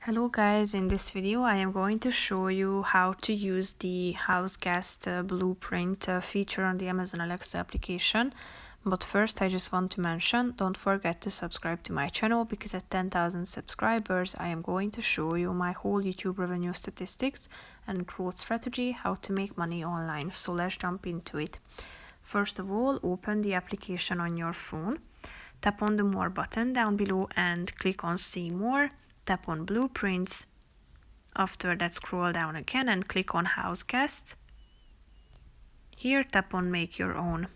Hello guys, in this video I am going to show you how to use the houseguest blueprint feature on the Amazon Alexa application. But first I just want to mention, don't forget to subscribe to my channel because at 10,000 subscribers I am going to show you my whole YouTube revenue statistics and growth strategy, how to make money online. So let's jump into it. First of all, open the application on your phone. Tap on the More button down below and click on See More. Tap on Blueprints. After that, scroll down again and click on houseguest. Here, tap on Make Your Own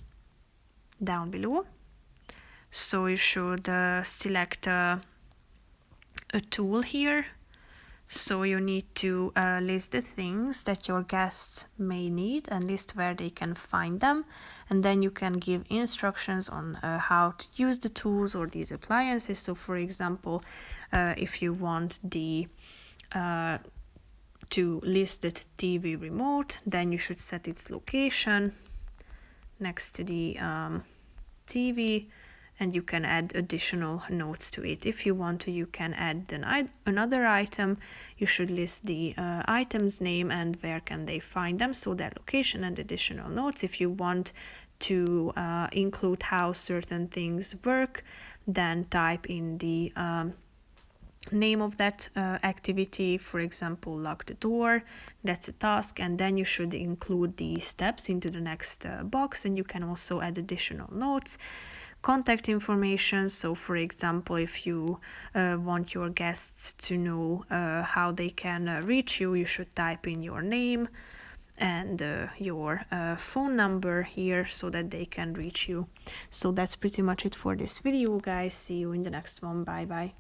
down below. So you should select a tool here. So you need to list the things that your guests may need and list where they can find them. And then you can give instructions on how to use the tools or these appliances. So for example, if you want the to list the TV remote, then you should set its location next to the TV. And you can add additional notes to it. If you want to, you can add another item. You should list the item's name and where can they find them, so their location and additional notes. If you want to include how certain things work, then type in the name of that activity. For example, lock the door, that's a task, and then you should include the steps into the next box, and you can also add additional notes. Contact information, so for example, if you want your guests to know how they can reach you, you should type in your name and your phone number here so that they can reach you. So that's pretty much it for this video, guys. See you in the next one. Bye bye.